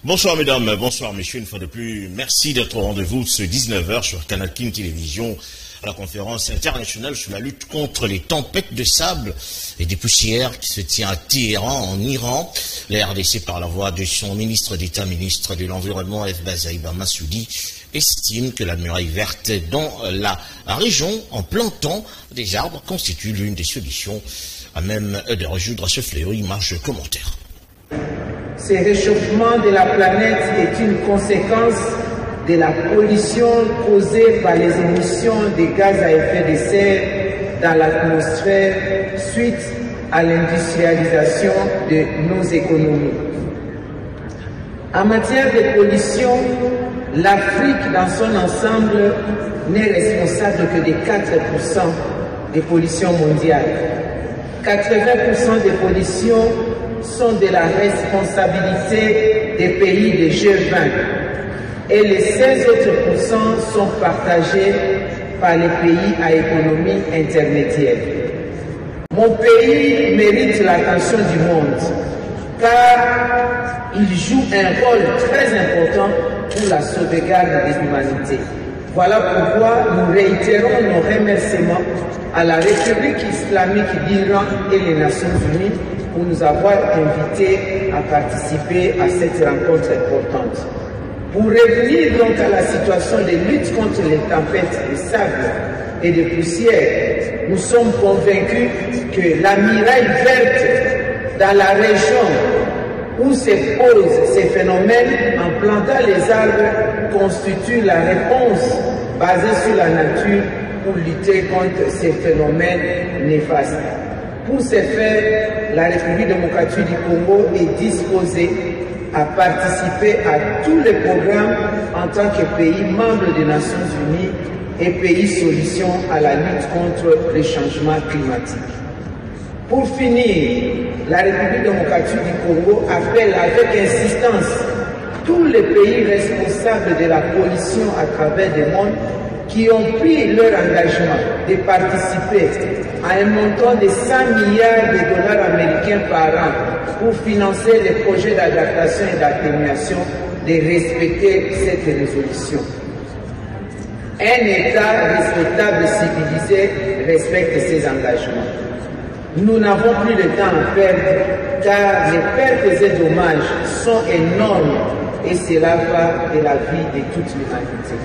Bonsoir mesdames, bonsoir messieurs, une fois de plus, merci d'être au rendez-vous ce 19h sur Canal King Télévision à la conférence internationale sur la lutte contre les tempêtes de sable et des poussières qui se tient à Téhéran en Iran. La RDC, par la voix de son ministre d'État, ministre de l'Environnement, Bazaïba Massoudi, estime que la muraille verte dans la région, en plantant des arbres, constitue l'une des solutions à même de résoudre ce fléau. Image commentaire. Ce réchauffement de la planète est une conséquence de la pollution causée par les émissions de gaz à effet de serre dans l'atmosphère suite à l'industrialisation de nos économies. En matière de pollution, l'Afrique dans son ensemble n'est responsable que de 4% des pollutions mondiales. 80% des pollutions sont de la responsabilité des pays de G20 et les 16 autres % sont partagés par les pays à économie intermédiaire. Mon pays mérite l'attention du monde car il joue un rôle très important pour la sauvegarde des humanités. Voilà pourquoi nous réitérons nos remerciements à la République islamique d'Iran et les Nations Unies pour nous avoir invités à participer à cette rencontre importante. Pour revenir donc à la situation de lutte contre les tempêtes de sable et de poussière, nous sommes convaincus que la muraille verte dans la région où se posent ces phénomènes en plantant les arbres constitue la réponse basée sur la nature pour lutter contre ces phénomènes néfastes. Pour ce faire, la République démocratique du Congo est disposée à participer à tous les programmes en tant que pays membre des Nations Unies et pays solution à la lutte contre les changements climatiques. Pour finir, la République démocratique du Congo appelle avec insistance tous les pays responsables de la pollution à travers le monde qui ont pris leur engagement de participer à un montant de 100 milliards de dollars américains par an pour financer les projets d'adaptation et d'atténuation, de respecter cette résolution. Un État respectable civilisé respecte ses engagements. Nous n'avons plus de temps à perdre car les pertes et dommages sont énormes et cela va de la vie de toute l'humanité.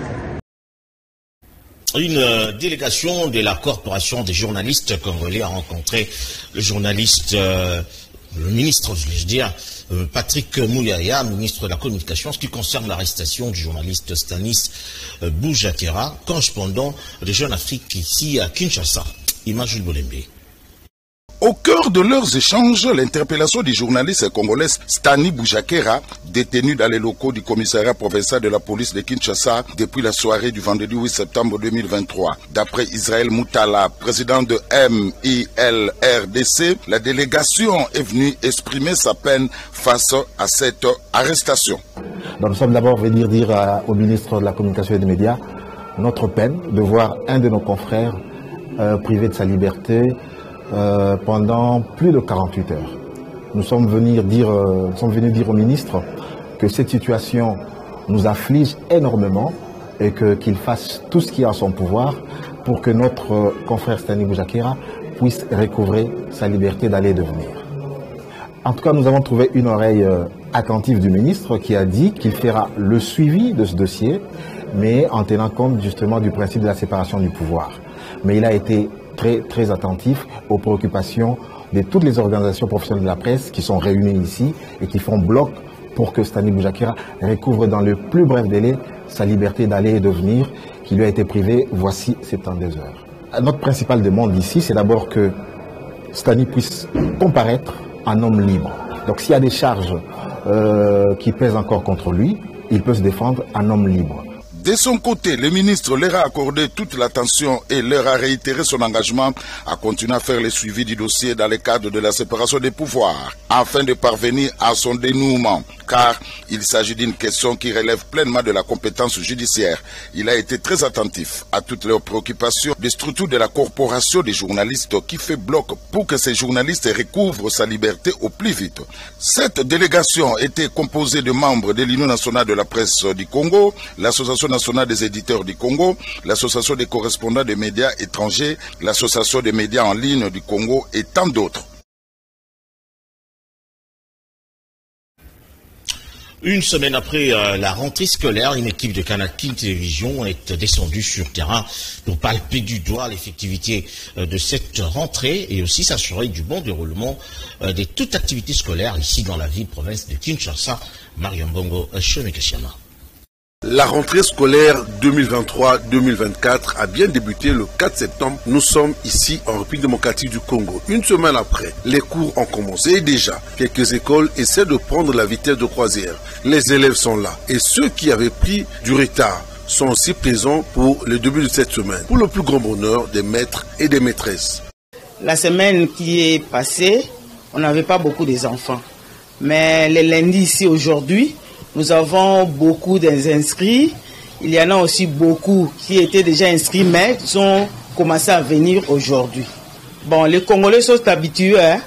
Une délégation de la Corporation des journalistes congolais a rencontré le journaliste, le ministre, je veux dire, Patrick Mouyaya, ministre de la Communication, en ce qui concerne l'arrestation du journaliste Stanis Boujakera, correspondant de Jeune Afrique ici à Kinshasa. Image Jules Bolembe. Au cœur de leurs échanges, l'interpellation du journaliste congolais Stanis Boujakera, détenu dans les locaux du commissariat provincial de la police de Kinshasa depuis la soirée du vendredi 8 septembre 2023. D'après Israël Moutala, président de MILRDC, la délégation est venue exprimer sa peine face à cette arrestation. Donc nous sommes d'abord venus dire au ministre de la Communication et des Médias notre peine de voir un de nos confrères privé de sa liberté pendant plus de 48 heures. Nous sommes venus dire au ministre que cette situation nous afflige énormément et qu'il fasse tout ce qui est en son pouvoir pour que notre confrère Stanis Boujakera puisse recouvrer sa liberté d'aller et de venir. En tout cas, nous avons trouvé une oreille attentive du ministre qui a dit qu'il fera le suivi de ce dossier, mais en tenant compte justement du principe de la séparation du pouvoir. Mais il a été très attentif aux préoccupations de toutes les organisations professionnelles de la presse qui sont réunies ici et qui font bloc pour que Stanis Boujakera recouvre dans le plus bref délai sa liberté d'aller et de venir qui lui a été privée voici 72 heures. Notre principale demande ici, c'est d'abord que Stanis puisse comparaître en homme libre. Donc s'il y a des charges qui pèsent encore contre lui, il peut se défendre en homme libre. De son côté, le ministre leur a accordé toute l'attention et leur a réitéré son engagement à continuer à faire le suivi du dossier dans le cadre de la séparation des pouvoirs, afin de parvenir à son dénouement, car il s'agit d'une question qui relève pleinement de la compétence judiciaire. Il a été très attentif à toutes leurs préoccupations des structures de la corporation des journalistes qui fait bloc pour que ces journalistes recouvrent sa liberté au plus vite. Cette délégation était composée de membres de l'Union nationale de la presse du Congo, l'Association nationale des éditeurs du Congo, l'Association des correspondants des médias étrangers, l'Association des médias en ligne du Congo et tant d'autres. Une semaine après la rentrée scolaire, une équipe de Canal King Télévision est descendue sur terrain pour palper du doigt l'effectivité de cette rentrée et aussi s'assurer du bon déroulement de toute activité scolaire ici dans la ville-province de Kinshasa. Mariam Bongo, Shomekashima. La rentrée scolaire 2023-2024 a bien débuté le 4 septembre. Nous sommes ici en République démocratique du Congo. Une semaine après, les cours ont commencé et déjà, quelques écoles essaient de prendre la vitesse de croisière. Les élèves sont là et ceux qui avaient pris du retard sont aussi présents pour le début de cette semaine, pour le plus grand bonheur des maîtres et des maîtresses. La semaine qui est passée, on n'avait pas beaucoup d'enfants. Mais les lundis ici aujourd'hui, nous avons beaucoup d'inscrits. Il y en a aussi beaucoup qui étaient déjà inscrits, mais ils ont commencé à venir aujourd'hui. Bon, les Congolais sont habitués. Hein.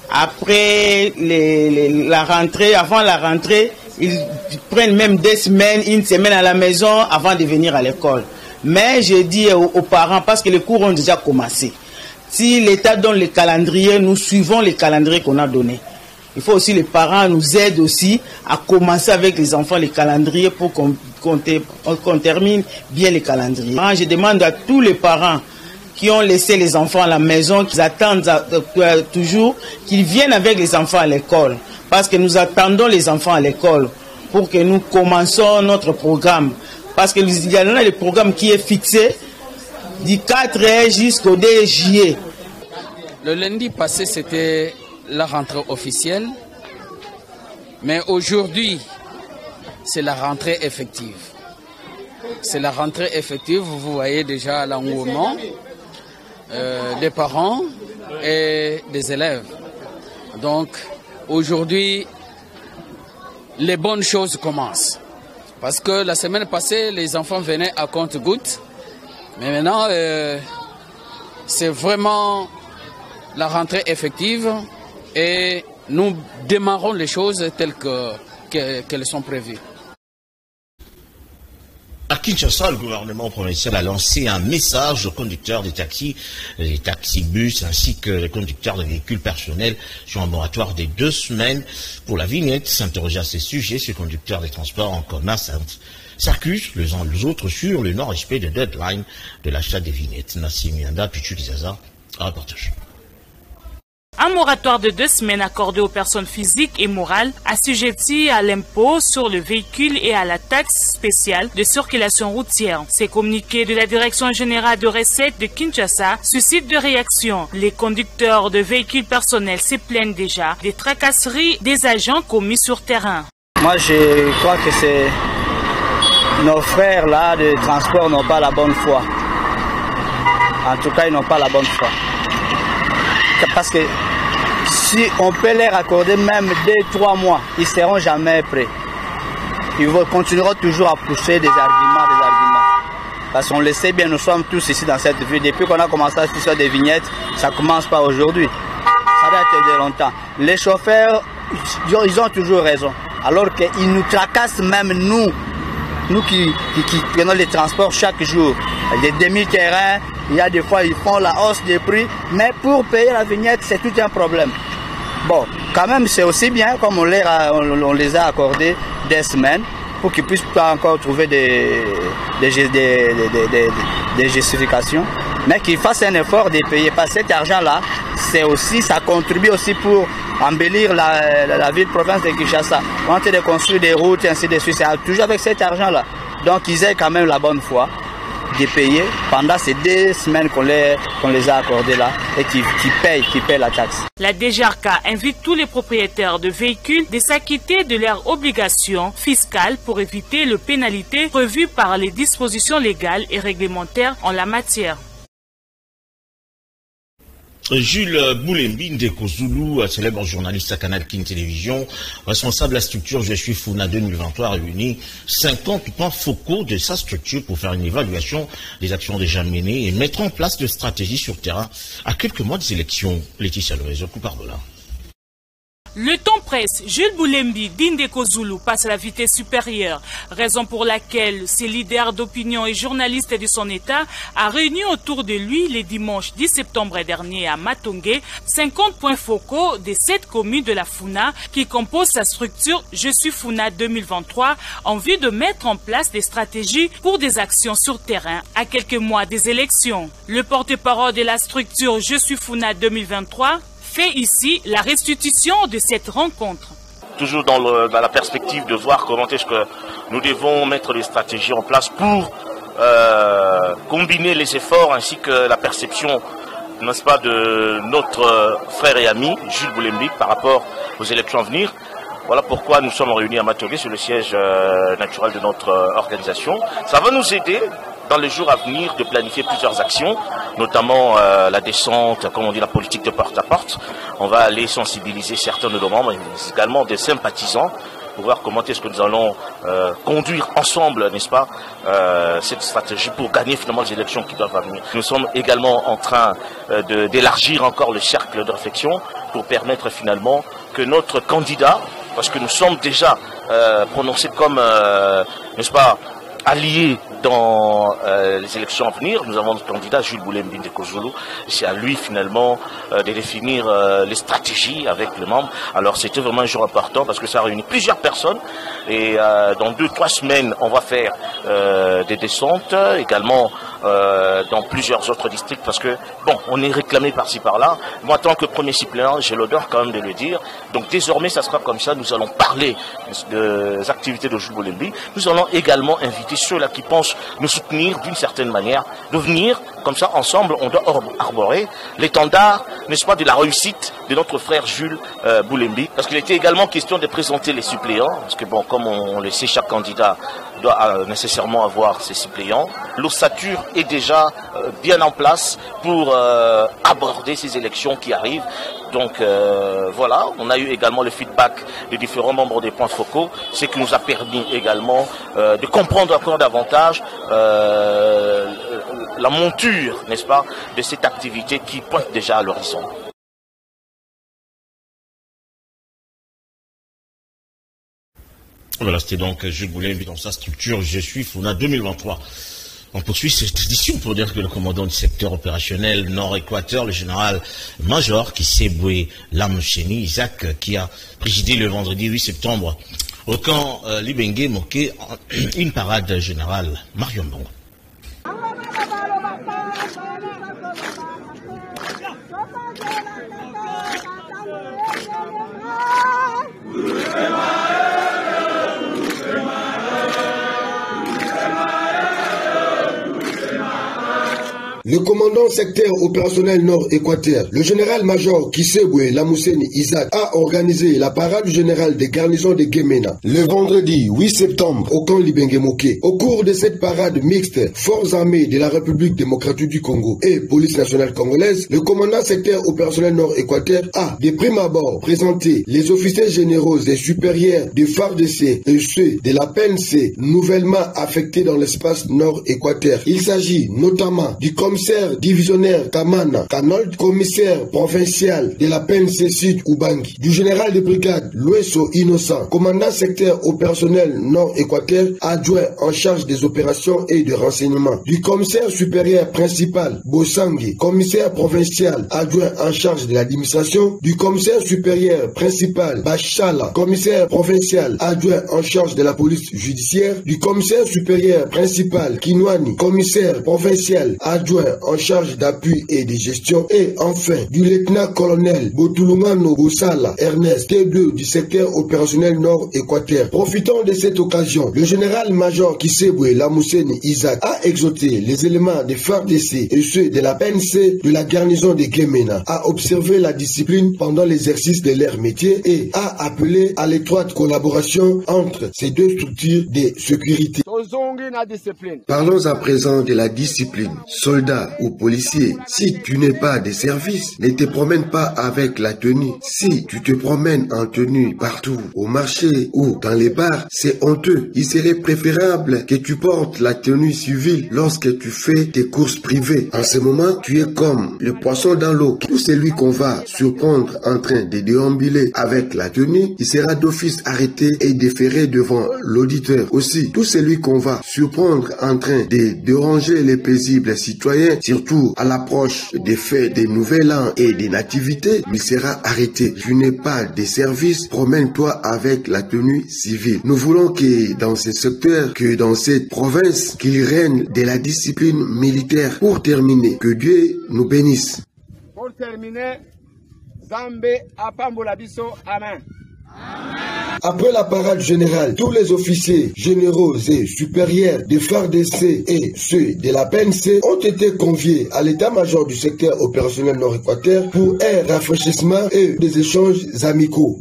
Après la rentrée, avant la rentrée, ils prennent même 2 semaines, 1 semaine à la maison avant de venir à l'école. Mais je dis aux parents, parce que les cours ont déjà commencé. Si l'État donne les calendriers, nous suivons les calendriers qu'on a donnés. Il faut aussi les parents nous aident aussi à commencer avec les enfants les calendriers pour qu'on termine bien les calendriers. Je demande à tous les parents qui ont laissé les enfants à la maison, qu'ils attendent toujours qu'ils viennent avec les enfants à l'école. Parce que nous attendons les enfants à l'école pour que nous commençons notre programme. Parce qu'il y en a le programme qui est fixé du 4 jusqu'au 2 juillet. Le lundi passé, c'était la rentrée officielle, mais aujourd'hui, c'est la rentrée effective. C'est la rentrée effective, vous voyez déjà l'engouement des parents et des élèves. Donc, aujourd'hui, les bonnes choses commencent. Parce que la semaine passée, les enfants venaient à compte-gouttes, mais maintenant, c'est vraiment la rentrée effective. Et nous démarrons les choses telles qu'elles sont prévues. À Kinshasa, le gouvernement provincial a lancé un message aux conducteurs des taxis, les taxibus ainsi que les conducteurs de véhicules personnels sur un moratoire de 2 semaines pour la vignette. S'interroger à ces sujets, ces conducteurs des transports en commun s'accusent les uns les autres sur le non-respect des deadlines de l'achat des vignettes. Nassim Yanda, Pichu Lizaza, reportage. Un moratoire de 2 semaines accordé aux personnes physiques et morales assujetties à l'impôt sur le véhicule et à la taxe spéciale de circulation routière. Ces communiqués de la Direction générale de recettes de Kinshasa suscitent de réactions. Les conducteurs de véhicules personnels se plaignent déjà des tracasseries des agents commis sur terrain. Moi, je crois que c'est nos frères là de transport n'ont pas la bonne foi. En tout cas, ils n'ont pas la bonne foi. Parce que si on peut leur accorder même 2-3 mois, ils ne seront jamais prêts. Ils continueront toujours à pousser des arguments. Parce qu'on le sait bien, nous sommes tous ici dans cette ville. Depuis qu'on a commencé à faire des vignettes, ça ne commence pas aujourd'hui. Ça date de longtemps. Les chauffeurs, ils ont toujours raison. Alors qu'ils nous tracassent même nous qui prenons les transports chaque jour. Il y a des demi-terrains, il y a des fois ils font la hausse des prix, mais pour payer la vignette, c'est tout un problème. Bon, quand même c'est aussi bien comme on les a accordés des semaines pour qu'ils puissent pas encore trouver des justifications, mais qu'ils fassent un effort de payer. Parce que cet argent-là, ça contribue aussi pour embellir la ville-province de Kinshasa. On a de construire des routes et ainsi de suite, c'est toujours avec cet argent-là. Donc ils aient quand même la bonne foi payer pendant ces 2 semaines qu'on les a accordées là et qui payent la taxe. La DGRK invite tous les propriétaires de véhicules de s'acquitter de leurs obligations fiscales pour éviter les pénalités prévues par les dispositions légales et réglementaires en la matière. Jules Boulembi Ndeko Zulu, célèbre journaliste à Canal King Télévision, responsable de la structure Je suis Funa 2023, réunit 50 points focaux de sa structure pour faire une évaluation des actions déjà menées et mettre en place de stratégies sur terrain à quelques mois des élections. Laetitia Lorenzo, Coupardola. Le temps presse, Jules Boulembi d'Indeko Zulu passe à la vitesse supérieure, raison pour laquelle ses leaders d'opinion et journalistes de son État a réuni autour de lui le dimanche 10 septembre dernier à Matongé 50 points focaux des 7 communes de la Funa qui composent sa structure Je suis Funa 2023 en vue de mettre en place des stratégies pour des actions sur terrain à quelques mois des élections. Le porte-parole de la structure Je suis Funa 2023 fait ici la restitution de cette rencontre. Toujours dans la perspective de voir comment est-ce que nous devons mettre des stratégies en place pour combiner les efforts ainsi que la perception, n'est-ce pas, de notre frère et ami Jules Boulembi par rapport aux élections à venir. Voilà pourquoi nous sommes réunis à Matongé sur le siège naturel de notre organisation. Ça va nous aider dans les jours à venir de planifier plusieurs actions, notamment la descente, comme on dit, la politique de porte à porte. On va aller sensibiliser certains de nos membres, mais également des sympathisants, pour voir comment est-ce que nous allons conduire ensemble, n'est-ce pas, cette stratégie pour gagner finalement les élections qui doivent venir. Nous sommes également en train d'élargir encore le cercle de réflexion pour permettre finalement que notre candidat, parce que nous sommes déjà prononcés comme, n'est-ce pas, alliés dans les élections à venir. Nous avons notre candidat Jules Boulembi Ndeko Zulu. C'est à lui finalement de définir les stratégies avec les membres. Alors c'était vraiment un jour important parce que ça réunit plusieurs personnes et dans 2-3 semaines on va faire des descentes également dans plusieurs autres districts parce que bon, on est réclamé par-ci par-là. Moi en tant que premier suppléant, j'ai l'honneur quand même de le dire. Donc désormais ça sera comme ça, nous allons parler des activités de Jules Boulembi. Nous allons également inviter ceux-là qui pensent nous soutenir d'une certaine manière, de venir, comme ça, ensemble, on doit arborer l'étendard, n'est-ce pas, de la réussite de notre frère Jules Boulembi. Parce qu'il était également question de présenter les suppléants, parce que bon, comme on le sait, chaque candidat doit nécessairement avoir ses suppléants. L'ossature est déjà bien en place pour aborder ces élections qui arrivent. Donc voilà, on a eu également le feedback des différents membres des points focaux, ce qui nous a permis également de comprendre encore davantage la monture, n'est-ce pas, de cette activité qui pointe déjà à l'horizon. Voilà, c'était donc Jules Boulembi dans sa structure Je suis Funa 2023. On poursuit cette édition pour dire que le commandant du secteur opérationnel Nord-Équateur, le général-major Kisebwe Lamcheni Isaac, qui a présidé le vendredi 8 septembre au camp Libenge Moké une parade générale. Marion Bongo. Le commandant secteur opérationnel Nord-Équateur, le général-major Kisebwe Lamousseni Isaac, a organisé la parade générale des garnisons de Guémena le vendredi 8 septembre au camp Libenge Moké. Au cours de cette parade mixte, forces armées de la République démocratique du Congo et police nationale congolaise, le commandant secteur opérationnel Nord-Équateur a, de prime abord, présenté les officiers généraux et supérieurs de FARDC et ceux de la PNC nouvellement affectés dans l'espace Nord-Équateur. Il s'agit notamment du commissaire divisionnaire Kamana Kanold, commissaire provincial de la PNC Sud Ubangi, du général de brigade Louesso Innocent, commandant secteur opérationnel Nord-Équateur, adjoint en charge des opérations et de renseignement, du commissaire supérieur principal Bossangi, commissaire provincial adjoint en charge de l'administration, du commissaire supérieur principal Bachala, commissaire provincial adjoint en charge de la police judiciaire, du commissaire supérieur principal Kinwani, commissaire provincial adjoint adjoint en charge d'appui et de gestion, et enfin du lieutenant-colonel Botulungano Boussala Ernest, T2 du secteur opérationnel Nord-Équateur. Profitant de cette occasion, le général-major Kisebwe Lamousseni Isaac a exhorté les éléments des FARDC et ceux de la PNC de la garnison de Gemena à observer la discipline pendant l'exercice de leur métier et a appelé à l'étroite collaboration entre ces deux structures de sécurité. Parlons à présent de la discipline. Soldats ou policiers, si tu n'es pas de service, ne te promène pas avec la tenue. Si tu te promènes en tenue partout, au marché ou dans les bars, c'est honteux. Il serait préférable que tu portes la tenue civile lorsque tu fais tes courses privées. En ce moment, tu es comme le poisson dans l'eau. Tout celui qu'on va surprendre en train de déambuler avec la tenue, il sera d'office arrêté et déféré devant l'auditeur. Aussi, tout celui qu'on va surprendre en train de déranger les paisibles citoyens, surtout à l'approche des fêtes des Nouvel An et des Nativités, il sera arrêté. Tu n'es pas de service, promène-toi avec la tenue civile. Nous voulons que dans ce secteur, que dans cette province, qu'il règne de la discipline militaire. Pour terminer, que Dieu nous bénisse. Pour terminer, Zambé apambola biso, amen. Après la parade générale, tous les officiers généraux et supérieurs des FARDC et ceux de la PNC ont été conviés à l'état-major du secteur opérationnel Nord-Équateur pour un rafraîchissement et des échanges amicaux.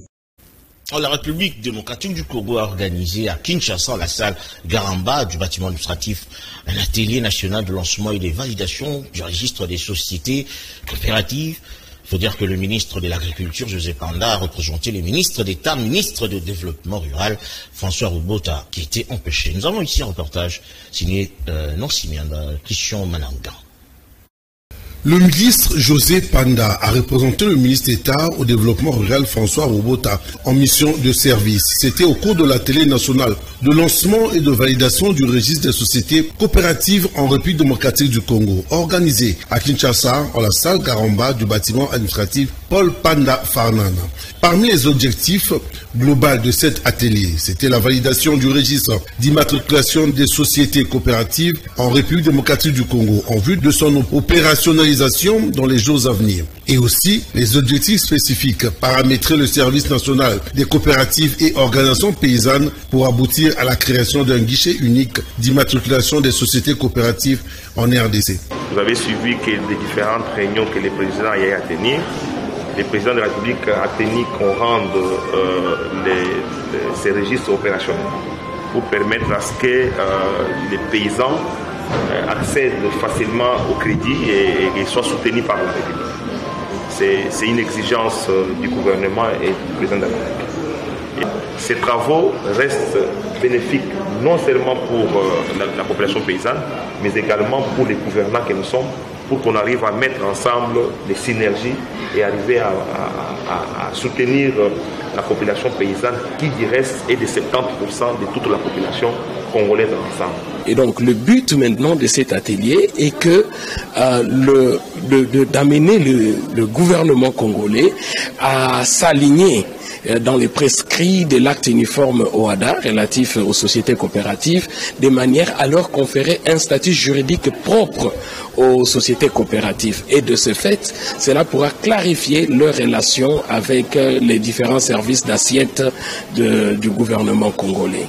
La République démocratique du Congo a organisé à Kinshasa, la salle Garamba du bâtiment administratif, un atelier national de lancement et de validation du registre des sociétés coopératives. Il faut dire que le ministre de l'Agriculture, José Panda, a représenté les ministres d'État, ministre de Développement Rural, François Roubota, qui était empêché. Nous avons ici un reportage signé Christian Mananga. Le ministre José Panda a représenté le ministre d'État au développement rural François Roubota en mission de service. C'était au cours de l'atelier national de lancement et de validation du registre des sociétés coopératives en République démocratique du Congo, organisé à Kinshasa, en la salle Garamba du bâtiment administratif Paul Panda Farnana. Parmi les objectifs globaux de cet atelier, c'était la validation du registre d'immatriculation des sociétés coopératives en République démocratique du Congo en vue de son opérationnalisation dans les jours à venir. Et aussi les objectifs spécifiques, paramétrer le service national des coopératives et organisations paysannes pour aboutir à la création d'un guichet unique d'immatriculation des sociétés coopératives en RDC. Vous avez suivi les différentes réunions que les présidents y a à tenir. Le président de la République a tenu qu'on rende ces registres opérationnels pour permettre à ce que les paysans accèdent facilement au crédit et soient soutenus par la République. C'est une exigence du gouvernement et du président de la République. Ces travaux restent bénéfiques non seulement pour la population paysanne, mais également pour les gouvernants que nous sommes, pour qu'on arrive à mettre ensemble des synergies et arriver à soutenir la population paysanne qui du reste est de 70% de toute la population congolaise ensemble. Et donc le but maintenant de cet atelier est que d'amener le gouvernement congolais à s'aligner dans les prescrits de l'acte uniforme OHADA relatif aux sociétés coopératives, de manière à leur conférer un statut juridique propre aux sociétés coopératives. Et de ce fait, cela pourra clarifier leurs relations avec les différents services d'assiette du gouvernement congolais.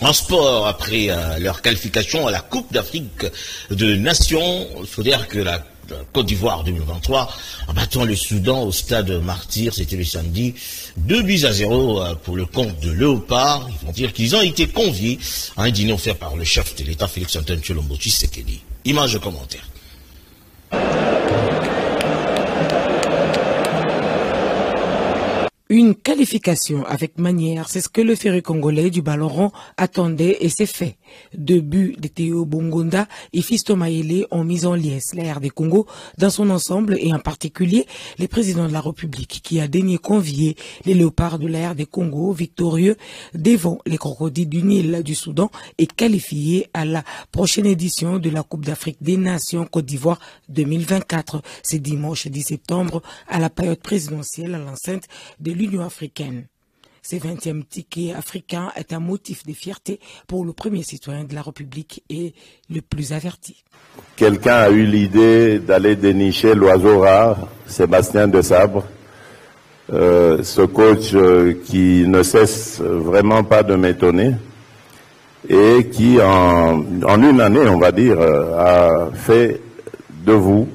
En sport, après leur qualification à la Coupe d'Afrique de Nations, il faut dire que la Côte d'Ivoire 2023, en battant le Soudan au stade Martyr, c'était le samedi, 2-0 pour le compte de Léopard. Ils vont dire qu'ils ont été conviés à un dîner offert par le chef de l'État, Félix-Antoine Tshilombo Tshisekedi. Image de commentaire. Une qualification avec manière, c'est ce que le ferry congolais du ballon rond attendait et c'est fait. 2 buts de Théo Bongonda et Fiston Mayele ont mis en liesse la RD Congo dans son ensemble et en particulier les présidents de la République qui a daigné convier les léopards de la RD Congo victorieux devant les crocodiles du Nil du Soudan et qualifiés à la prochaine édition de la Coupe d'Afrique des Nations Côte d'Ivoire 2024. C'est dimanche 10 septembre à la période présidentielle à l'enceinte de l'Union africaine. Ce 20e ticket africain est un motif de fierté pour le premier citoyen de la République et le plus averti. Quelqu'un a eu l'idée d'aller dénicher l'oiseau rare, Sébastien Desabre, ce coach qui ne cesse vraiment pas de m'étonner et qui en une année, on va dire, a fait de vous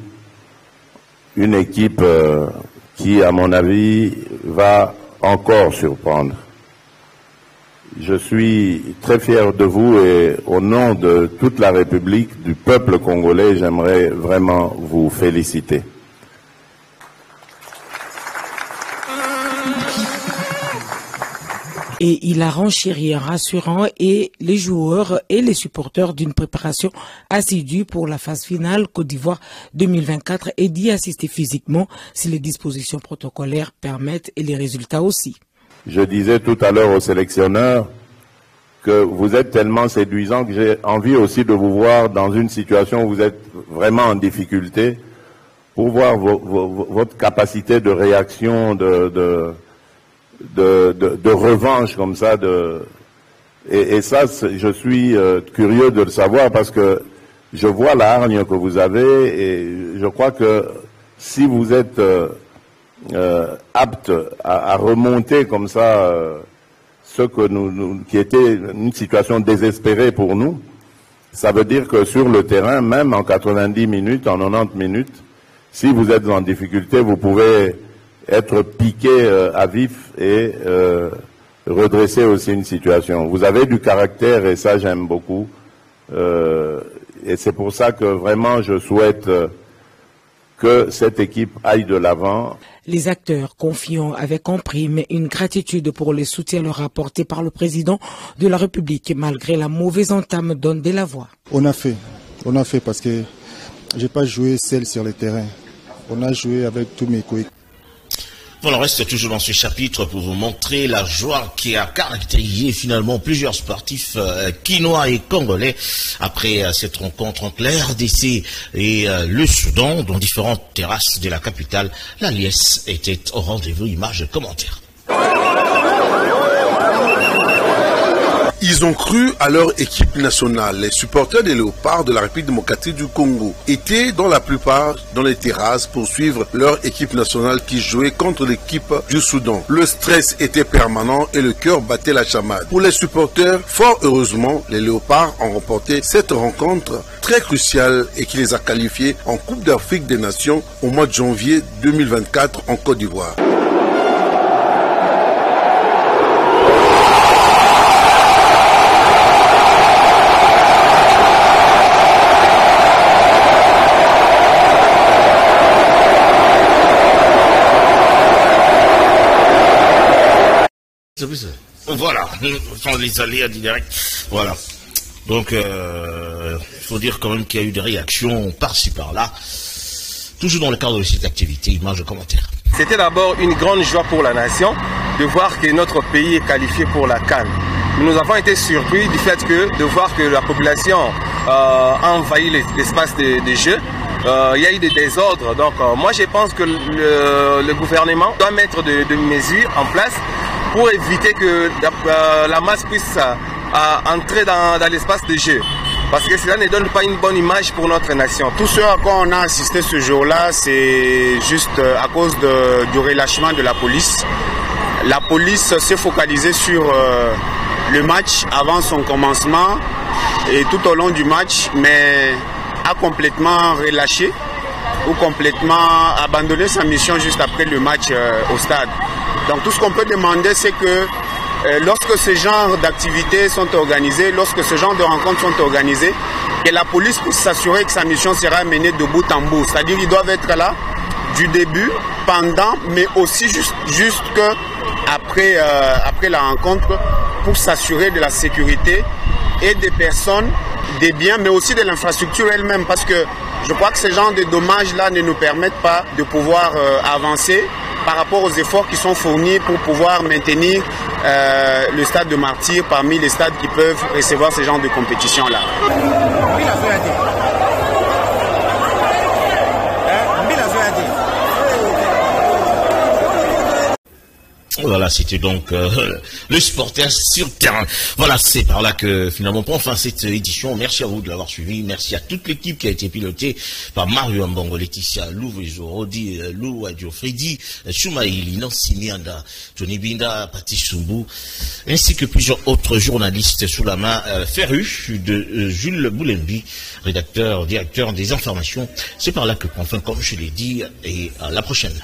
une équipe qui, à mon avis, va encore surprendre. Je suis très fier de vous et au nom de toute la République, du peuple congolais, j'aimerais vraiment vous féliciter. Et il a renchéri en rassurant et les joueurs et les supporters d'une préparation assidue pour la phase finale Côte d'Ivoire 2024 et d'y assister physiquement si les dispositions protocolaires permettent et les résultats aussi. Je disais tout à l'heure au sélectionneur que vous êtes tellement séduisant que j'ai envie aussi de vous voir dans une situation où vous êtes vraiment en difficulté pour voir votre capacité de réaction, de revanche comme ça. Et ça, je suis curieux de le savoir parce que je vois la hargne que vous avez et je crois que si vous êtes apte à remonter comme ça ce que qui était une situation désespérée pour nous, ça veut dire que sur le terrain, même en 90 minutes, en 90 minutes, si vous êtes en difficulté, vous pouvez être piqué à vif et redresser aussi une situation. Vous avez du caractère et ça j'aime beaucoup. Et c'est pour ça que vraiment je souhaite que cette équipe aille de l'avant. Les acteurs confiants avec en prime une gratitude pour le soutien leur apporté par le président de la République malgré la mauvaise entame donne de la voix. On a fait parce que j'ai pas joué seul sur le terrain. On a joué avec tous mes coéquipiers. On reste toujours dans ce chapitre pour vous montrer la joie qui a caractérisé finalement plusieurs sportifs quinois et congolais après cette rencontre entre la RDC et le Soudan dans différentes terrasses de la capitale. La liesse était au rendez-vous, images et commentaires. Ils ont cru à leur équipe nationale. Les supporters des Léopards de la République démocratique du Congo étaient dans la plupart dans les terrasses pour suivre leur équipe nationale qui jouait contre l'équipe du Soudan. Le stress était permanent et le cœur battait la chamade. Pour les supporters, fort heureusement, les Léopards ont remporté cette rencontre très cruciale et qui les a qualifiés en Coupe d'Afrique des Nations au mois de janvier 2024 en Côte d'Ivoire. Voilà, sans les aléas directs. Voilà. Donc, il faut dire quand même qu'il y a eu des réactions par-ci par-là. Toujours dans le cadre de cette activité, images et commentaires. C'était d'abord une grande joie pour la nation de voir que notre pays est qualifié pour la CAN. Nous avons été surpris du fait de voir que la population a envahi l'espace de jeu. Il y a eu des désordres. Donc, moi, je pense que le gouvernement doit mettre des mesures en place pour éviter que la masse puisse entrer dans l'espace de jeu. Parce que cela ne donne pas une bonne image pour notre nation. Tout ce à quoi on a assisté ce jour-là, c'est juste à cause du relâchement de la police. La police s'est focalisée sur le match avant son commencement et tout au long du match, mais a complètement relâché ou complètement abandonné sa mission juste après le match au stade. Donc tout ce qu'on peut demander, c'est que lorsque ce genre d'activités sont organisées, lorsque ce genre de rencontres sont organisées, que la police puisse s'assurer que sa mission sera menée de bout en bout. C'est-à-dire qu'ils doivent être là du début, pendant, mais aussi jusqu'après après la rencontre pour s'assurer de la sécurité et des personnes, des biens, mais aussi de l'infrastructure elle-même. Parce que je crois que ce genre de dommages-là ne nous permettent pas de pouvoir avancer par rapport aux efforts qui sont fournis pour pouvoir maintenir le stade de Martyrs parmi les stades qui peuvent recevoir ce genre de compétition-là. Voilà, c'était donc le Sporter sur terrain. Voilà, c'est par là que finalement prend fin cette édition. Merci à vous de l'avoir suivi. Merci à toute l'équipe qui a été pilotée par Mario Mbongo, Laetitia Lou, Rodi, Lou, Adio, Freddy, Soumaïli, Nancy Mianda, Johnny Binda, Pati Sumbu, ainsi que plusieurs autres journalistes sous la main férue de Jules Boulembi, directeur des informations. C'est par là que prend fin, comme je l'ai dit, et à la prochaine.